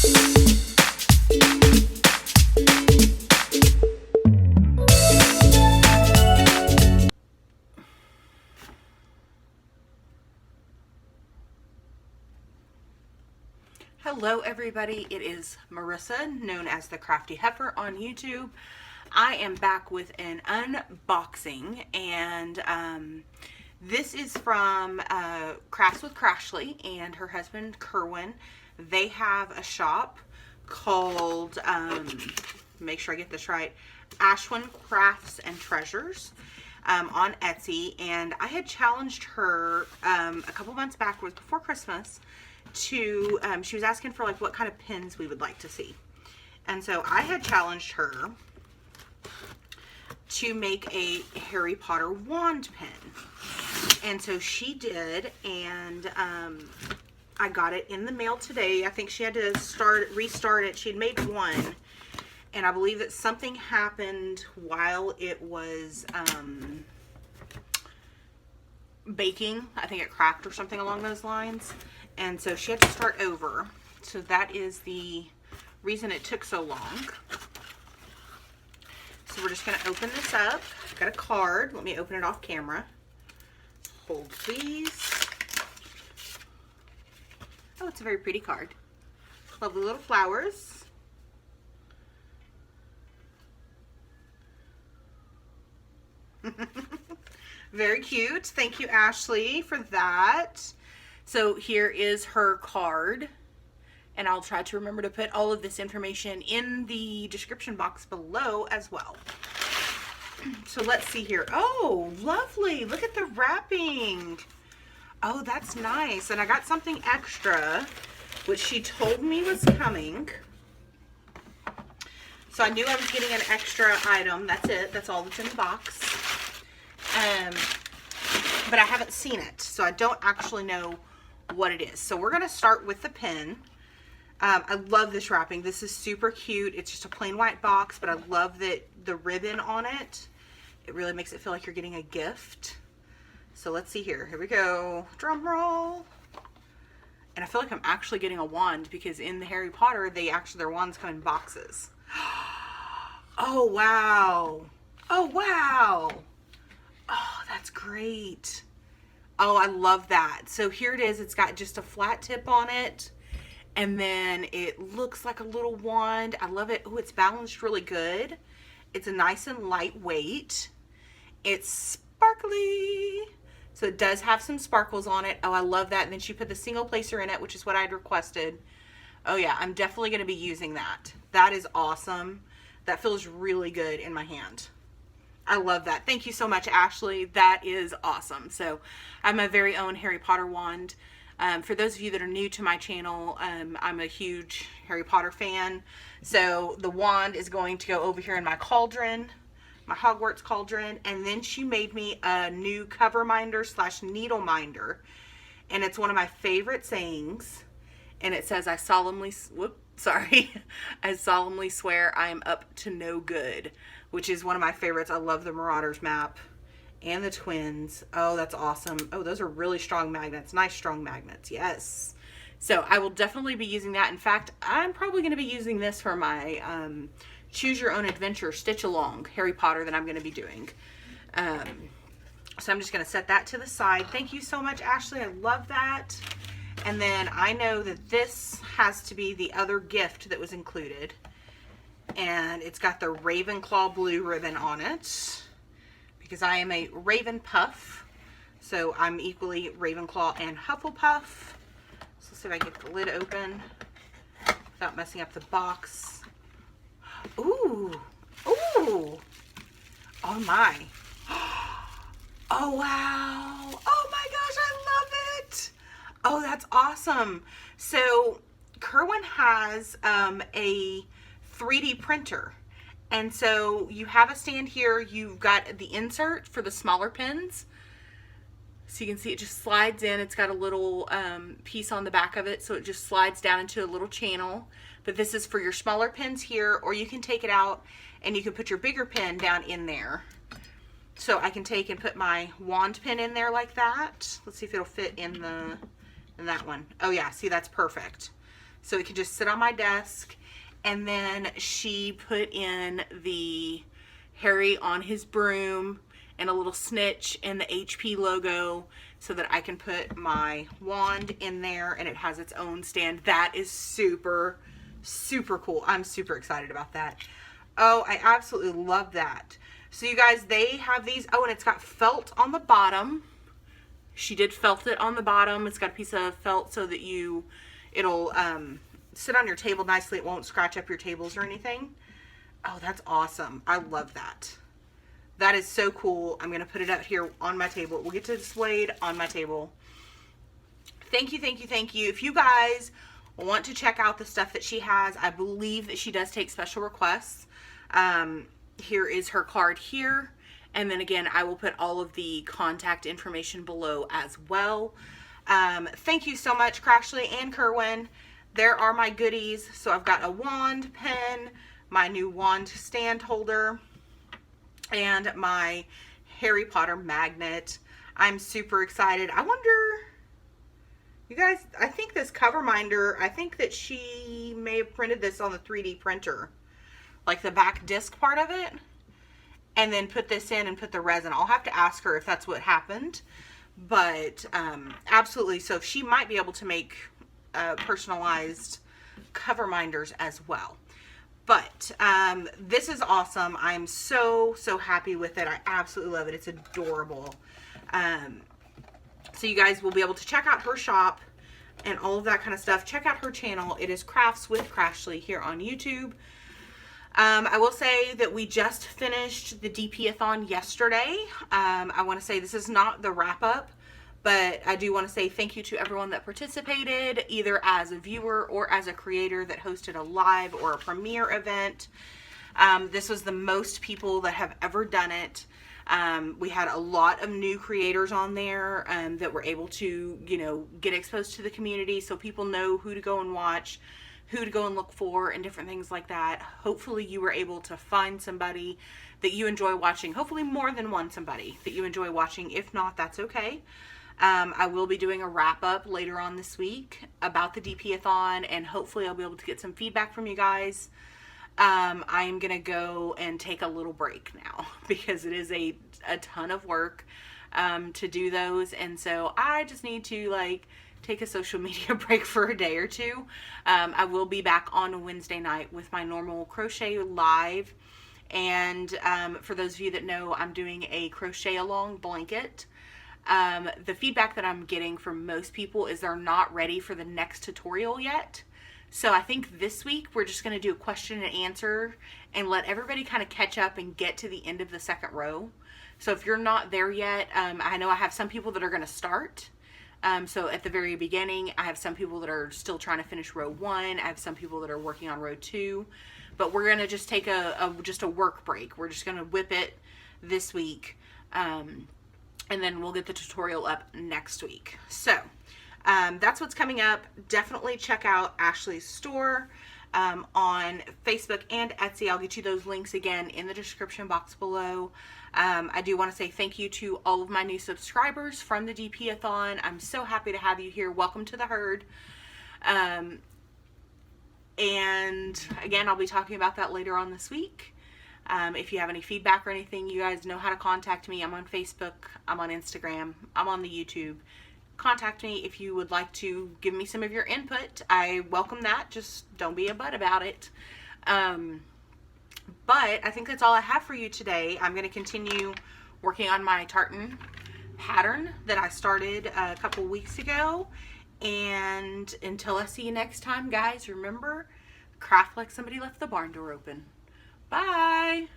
Hello everybody, it is Marissa, known as the Crafty Heifer on YouTube. I am back with an unboxing, and this is from Crafts with Crashly and her husband Kerwin. They have a shop called, make sure I get this right, Ashwin Crafts and Treasures on Etsy, and I had challenged her a couple months back, was before Christmas, to she was asking for like what kind of pins we would like to see, and so I had challenged her to make a Harry Potter wand pin, and so she did, and I got it in the mail today. I think she had to restart it. She had made one, and I believe that something happened while it was baking. I think it cracked or something along those lines. And so she had to start over. So that is the reason it took so long. So we're just going to open this up. I've got a card. Let me open it off camera. Hold please. Oh, it's a very pretty card. Lovely little flowers. Very cute. Thank you, Ashley, for that. So here is her card, and I'll try to remember to put all of this information in the description box below as well. So let's see here. Oh, lovely. Look at the wrapping. Oh, that's nice. And I got something extra, which she told me was coming. So I knew I was getting an extra item. That's it. That's all that's in the box. But I haven't seen it, so I don't actually know what it is. So we're going to start with the pin. I love this wrapping. This is super cute. It's just a plain white box, but I love that the ribbon on it. It really makes it feel like you're getting a gift. So let's see here. Here we go. Drum roll. And I feel like I'm actually getting a wand, because in the Harry Potter, their wands come in boxes. Oh, wow. Oh, wow. Oh, that's great. Oh, I love that. So here it is. It's got just a flat tip on it, and then it looks like a little wand. I love it. Oh, it's balanced really good. It's a nice and lightweight. It's sparkly. So it does have some sparkles on it. Oh, I love that. And then she put the single placer in it, which is what I'd requested. Oh yeah, I'm definitely going to be using that. That is awesome. That feels really good in my hand. I love that. Thank you so much, Ashley. That is awesome. So I'm my very own Harry Potter wand. For those of you that are new to my channel, I'm a huge Harry Potter fan. So the wand is going to go over here in my cauldron, my Hogwarts cauldron. And then she made me a new cover minder / needle minder. And it's one of my favorite sayings. And it says, I solemnly swear I am up to no good, which is one of my favorites. I love the Marauders map and the twins. Oh, that's awesome. Oh, those are really strong magnets. Nice strong magnets. Yes. So I will definitely be using that. In fact, I'm probably going to be using this for my Choose Your Own Adventure Stitch Along Harry Potter that I'm going to be doing. So I'm just going to set that to the side. Thank you so much, Ashley. I love that. And then I know that this has to be the other gift that was included. And it's got the Ravenclaw blue ribbon on it, because I am a Raven Puff. So I'm equally Ravenclaw and Hufflepuff. So let's see if I get the lid open without messing up the box. Ooh. Ooh. Oh my. Oh wow. Oh my gosh, I love it. Oh, that's awesome. So Kerwin has a 3D printer, and so you have a stand here. You've got the insert for the smaller pins, so you can see it just slides in. It's got a little piece on the back of it, so it just slides down into a little channel. But this is for your smaller pins here, or you can take it out and you can put your bigger pin down in there. So I can take and put my wand pin in there like that. Let's see if it'll fit in that one. Oh yeah, see, that's perfect. so it can just sit on my desk. And then she put in the Harry on his broom and a little snitch and the HP logo so that I can put my wand in there, and it has its own stand. That is super, super cool. I'm super excited about that. Oh, I absolutely love that. So you guys, they have these. Oh, and it's got felt on the bottom. She did felt it on the bottom. It's got a piece of felt so that it'll sit on your table nicely. It won't scratch up your tables or anything. Oh, that's awesome. I love that. That is so cool. I'm going to put it out here on my table. We'll get to displayed on my table. Thank you, thank you, thank you. If you guys want to check out the stuff that she has, I believe that she does take special requests. Here is her card here. And then again, I will put all of the contact information below as well. Thank you so much, Crashly and Kerwin. There are my goodies. So I've got a wand pen, my new wand stand holder, and my Harry Potter magnet. I'm super excited. I wonder, you guys, I think this cover minder, I think that she may have printed this on the 3D printer, like the back disc part of it, and then put this in and put the resin. I'll have to ask her if that's what happened, but absolutely. So she might be able to make personalized cover minders as well. But this is awesome. I'm so, so happy with it. I absolutely love it. It's adorable. So you guys will be able to check out her shop and all of that kind of stuff. Check out her channel. It is Crafts with Crashly here on YouTube. I will say that we just finished the DP-a-thon yesterday. I want to say this is not the wrap-up, but I do want to say thank you to everyone that participated, either as a viewer or as a creator that hosted a live or a premiere event. This was the most people that have ever done it. We had a lot of new creators on there that were able to, get exposed to the community so people know who to go and watch, who to go and look for, and different things like that. Hopefully you were able to find somebody that you enjoy watching. Hopefully more than one somebody that you enjoy watching. If not, that's okay. I will be doing a wrap-up later on this week about the DP-a-thon, and hopefully I'll be able to get some feedback from you guys. I am going to go and take a little break now because it is a ton of work to do those, and so I just need to take a social media break for a day or two. I will be back on Wednesday night with my normal crochet live, and for those of you that know, I'm doing a crochet along blanket. The feedback that I'm getting from most people is they're not ready for the next tutorial yet. So I think this week we're just going to do a question and answer and let everybody kind of catch up and get to the end of the second row. So if you're not there yet, I know I have some people that are going to start. So at the very beginning, I have some people that are still trying to finish row 1. I have some people that are working on row 2. But we're going to just take just a work break. We're just going to whip it this week. And then we'll get the tutorial up next week. So that's what's coming up. Definitely check out Ashley's store on Facebook and Etsy. I'll get you those links again in the description box below. I do want to say thank you to all of my new subscribers from the DP-a-thon. I'm so happy to have you here. Welcome to the herd. And again, I'll be talking about that later on this week. If you have any feedback or anything, you guys know how to contact me. I'm on Facebook, I'm on Instagram, I'm on the YouTube. Contact me if you would like to give me some of your input. I welcome that. Just don't be a butt about it. But I think that's all I have for you today. I'm going to continue working on my tartan pattern that I started a couple weeks ago. And until I see you next time, guys, remember, craft like somebody left the barn door open. Bye.